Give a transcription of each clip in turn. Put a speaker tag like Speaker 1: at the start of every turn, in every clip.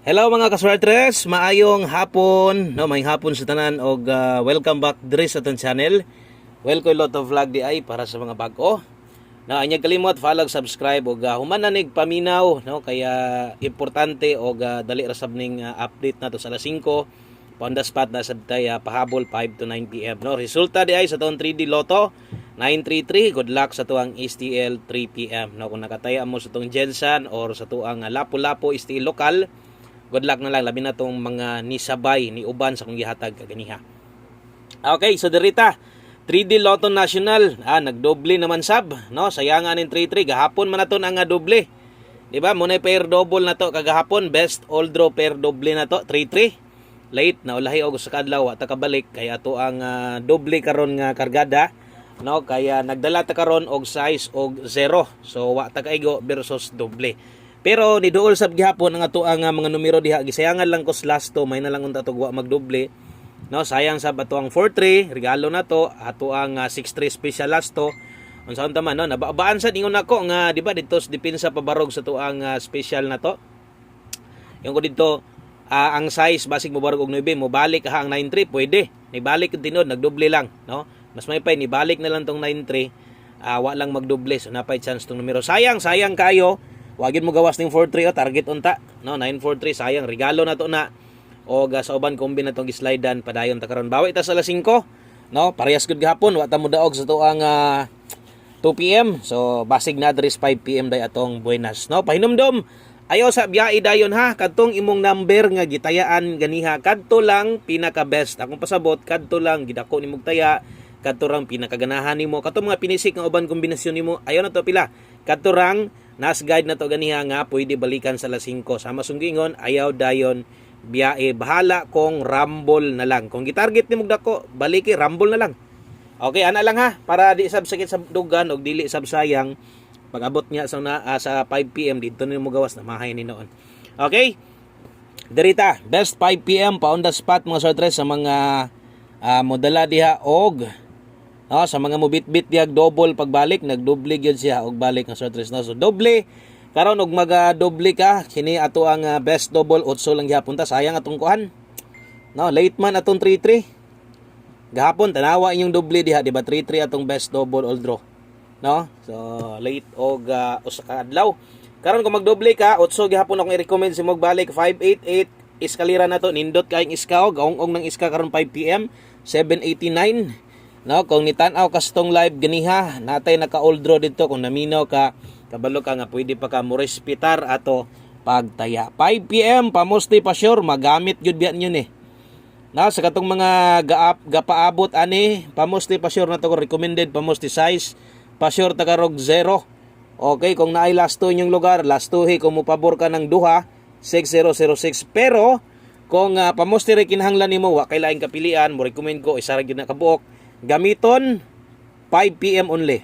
Speaker 1: Hello mga kaswertres, maayong hapon, no, maayong hapon sa tanan og welcome back diri sa atong channel. Welcome lot of vlog di ay para sa mga bag-o. Na anyag kalimot follow, subscribe og human na nig paminaw, no, kaya importante og dali ra sab ning update nato sa alas 5 on the spot na sad tay pahabol 5 to 9 PM, no. Resulta di ay sa tuong 3D Lotto 933. Good luck sa tuang STL 3 PM, no. Kung nakataya mo sa tuong Jensen or sa tuang Lapu-Lapu STL lokal, good luck na lang, labi na tong mga nisabay ni uban sa kong gihatag kaganiha. Okay, so derita 3D Lotto National, nagdoble naman sab, no? Sayangan ning 33 gahapon man naton ang doble. Di ba? Muna pair double na to kagahapon, best all draw pair double na to 33. Late na ulahi og sa kadlaw wa ta kabalik kaya ato ang doble karon nga kargada, no? Kaya nagdala ta karon og size og 0. So wa ta kaigo versus doble. Pero ni duol sab gihapon ang ato ang mga numero diha, gisayangan lang ko sa last to, may na lang unta to wa magdoble, no. Sayang sa ato ang 43 regalo na to, ato ang 63 special last to unsa unta man, no. Nababaan sad ingon nako nga di ba dito sa depensa pabarog sa to ang special na to. Yung ko dito ang size basig mo barog og 9 mo balik ang 93 pwede. Ni balik tinod nagdoble lang, no. Mas may pay ni balik na lang tong 93, wa lang magdoble, so napay chance tong numero. Sayang kayo. Wagin mo gawas ning 43 target unta, no. 943 sayang regalo na to na og sa uban kombi na tong gi-slidean padayon ta karon. Bawi ta sa alas 5, no. Parehas gud gihapon wa ta mo daog sa to ang 2 PM. So basig na diri 5 PM day atong buenas, no. Pahinumdom ayo sa biyahe dayon ha, kadtong imong number nga gitayaan ganiha kadto lang pinaka best. Akong pasabot kadto lang gidako nimong taya, kadto rang pinakaganahan nimo, kadto mga pinisik nga uban kombinasyon nimo ayo na to pila. Kadto rang nas guide na to ganiha nga pwede balikan sa alas 5. Sama sunggingon ayaw dayon biyahe, bahala kung rumble na lang. Kung gitarget ni dako baliki rumble na lang. Okay, ana lang ha, para di sab sakit sa dugan og dili sab sayang pag abot niya sa 5 PM dito nimo gawas na mahay ni noon. Okay, derita best 5 PM pa on the spot mga sortres sa mga modala diha og sa mga mubit-bit diag double pagbalik, nagdoble gyud siya og balik nga sortres, no. So doble karon og doble ka kini ato ang best double 8 lang gihapon ta, sayang atong kuan, no. Late man atong 33 gahapon, tanawa inyong doble diha, di ba? 33 atong best double all draw, no. So late og usa ka adlaw karon kung magdoble ka 8 gihapon akong i-recommend si mog balik 588 iskalira na to, nindot kaayong iska og gaong ng iska karon 5 PM 789, no. Kung nitan-aw ka sa tong live ganiha natay naka all draw dito, kung naminaw ka kabalo ka nga pwede pa ka mo respitar ato pagtaya 5 PM pamusti pa sure magamit gyud biyan yun na sa katong mga gapaabot ani pamusti pa sure na to recommended pamusti size pa sure tagarog 0. Okay, kung naay last 2 inyong lugar, last 2 kung mo pabor ka ng duha 6006, pero kung pamusti rin kinahanglan nimo wa kay laing kapilian, mo recommend ko isa ra gyud na kabuok gamiton 5 PM only.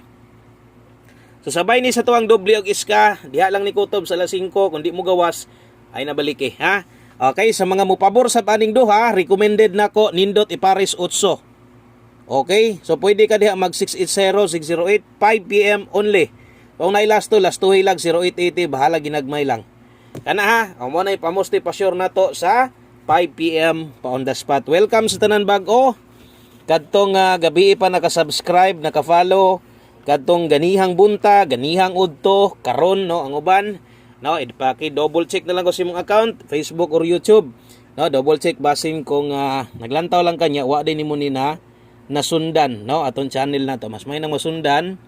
Speaker 1: So sabay ni sa tuwang doble og iska diha lang ni kutob sa alas 5, kung di mo gawas ay nabaliki ha. Okay, sa mga mupabor sa paning duha recommended nako nindot ipares 8. Okay, so pwede ka diha mag 680 608 5 PM only. Kung naay last 2 lag 0880 bahala ginagmay lang kana ha. Amo na ipamusti pa sure nato sa 5 PM pa on the spot. Welcome sa tanan bag-o kadtong gabi pa naka-subscribe, naka-follow, kadtong ganihang bunta, ganihang udto karon, no, ang uban, no, idpaki double check na lang ko sa imong account Facebook or YouTube, no, double check basin kung naglantaw lang kanya wa din nimo ni na nasundan, no, atong channel na to. Mas may nang masundan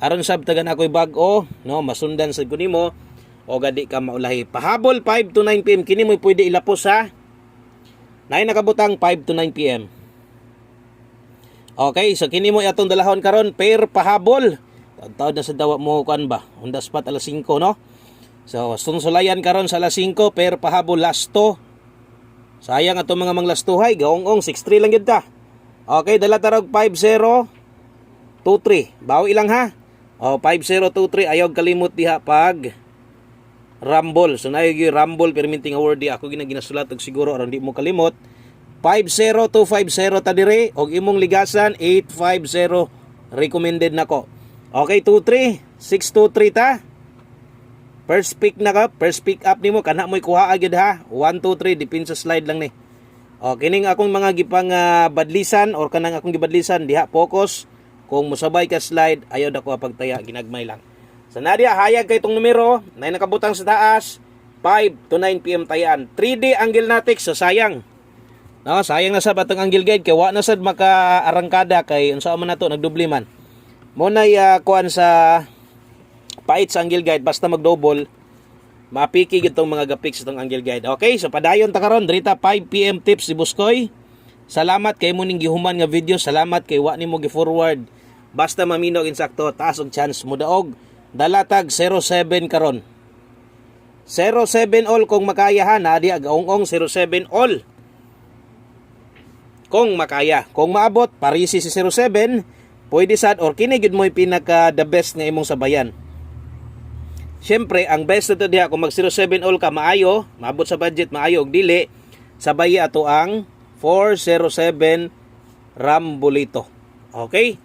Speaker 1: aron sab tagan ako'y bag-o, no, masundan sad ko nimo o gadi ka maulahi. Pahabol 5 to 9 PM kini mo pwede ilapos sa nay nakabutang 5 to 9 PM. Okay, so kini mo atong dalahon karon pair pahabol. Taud na sa dawa mo kan ba? On the spot alas 5, no? So sunsulayan karon sa alas 5 pair pahabol last 2. Sayang ato mga manglastuhay, gaong-ong 63 lang gyud ta. Okay, dala tarog 5023. Bawi lang ha. 5023 ayaw kalimot diha pag rumble. So nayo gyud rumble permitting award di ako ginasulat og siguro aron di mo kalimot. 50250 ta dire og imong ligasan 850 recommended nako. Okay, 23 623 ta. First pick na ka, first pick up nimo kana mo'y kuha agad ha. 1 2 3 dipin sa slide lang ni. O kining akong mga gipang badlisan or kanang akong gibadlisan diha focus. Kung musabay ka slide, ayaw dako pagtaya, ginagmay lang. Sa Nadia, hayag kay itong numero, na nakabutang sa taas, 5 to 9 PM tayaan. 3D angle natik, so sayang. No, sayang na sa batong angle guide, kaya wa na sad maka-arangkada kay unsa man nato nagdubli man. Mo na kuan sa pait sa angle guide, basta mag-double, mapiki itong mga gapik sa itong angle guide. Okay, so padayon ta karon drita 5 PM tips si Buskoy. Salamat kay mo ning gihuman nga video, salamat kay wa nimo gi-forward. Basta maminog insakto, taas og chance mo daog. Dalatag 07 karon. 07 all kung makaya ha, nadi agaong 07 all. Kung makaya, kung maabot parisi si 07, pwede sad or kini gid mo'y pinaka the best nga imong sabayan. Siyempre, ang best nito diha kung mag 07 all ka maayo, maabot sa budget maayo og dili, sabay ato ang 407 Rambolito. Okay?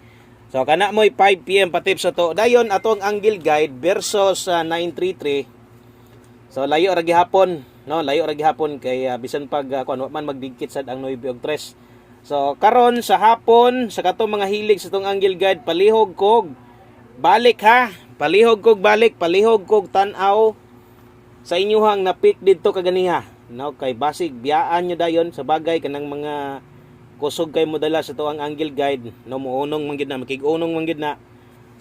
Speaker 1: So kana mo'y 5 PM pa tips ato. Dayon atong angle guide versus 933. So layo ra gihapon, no? Layo ra gihapon kay bisan pag kuan man magdikit sad ang 9 og 3. So karon sa hapon sa katong mga hilig sa tong angle guide palihog kog balik ha. Palihog kog balik, palihog kog tan-aw sa inyuhang na pick didto kaganiha. No, kay basig biyaan nyo dayon sa bagay kanang mga kusog kay modala sa tuang angle guide, no, muunong man gid na, makig-unong man gid na.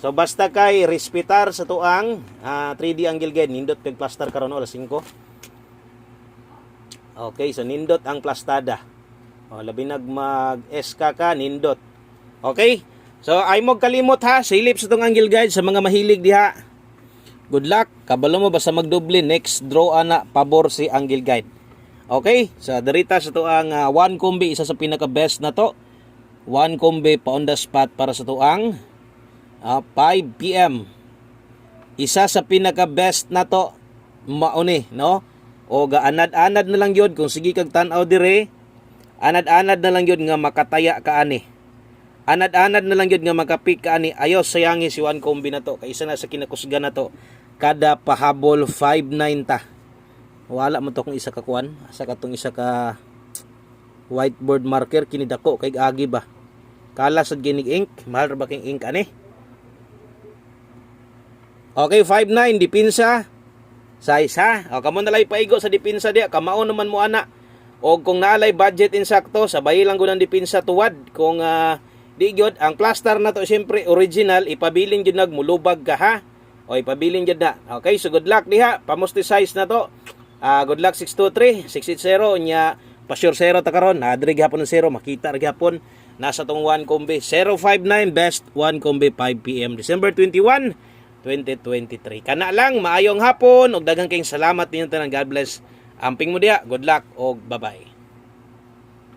Speaker 1: So basta kay respetar sa tuang 3D angle guide, nindot kay plaster karon oras 5. Okay, so nindot ang plastada. O labi nag mag-SK ka nindot. Okay? So ay mo kalimot ha, silip sa tuang angle guide sa mga mahilig diha. Good luck. Kabalo mo basta magdoble next draw ana pabor si angle guide. Okay, sa darita sa tuang 1 kombi, isa sa pinaka best na to. 1 kombi pa on the spot para sa tuang 5 PM. Isa sa pinaka best na to mauni, no? O gaanad-anad na lang yun kung sige kag tan-aw dire. Anad-anad na lang yun nga makataya ka ani. Anad-anad na lang yun nga makapik ka ani. Ayaw sayangi si 1 kombi na to. Kay isa na sa kinakusga na to. Kada pahabol 5.9 ta. Wala mo to kung isa ka kuan, sa katong isa ka whiteboard marker kini dako kay agi ba. Kala sad ginig ink, mahal ra ba king ink ani? Okay, 5.9 dipinsa size ha. O kamo nalay paigo sa dipinsa dia, kamao naman mo ana. O kung naalay budget insakto, sabay lang gud ang dipinsa tuwad. Kung di gyud ang plaster na to syempre original, ipabiling gyud nagmulubag ka ha. O ipabiling gyud na. Okay, so good luck diha. Pamusti size na to. Good luck 623, 680 nya pa-sure 0 ta karon. Adre gihapon ng 0, makita ra gihapon nasa tong 1 kombi 059 best 1 kombi 5 PM December 21, 2023. Kana lang maayong hapon ug daghang kayong salamat ninyo tanan. God bless. Amping mo diha. Good luck og bye-bye.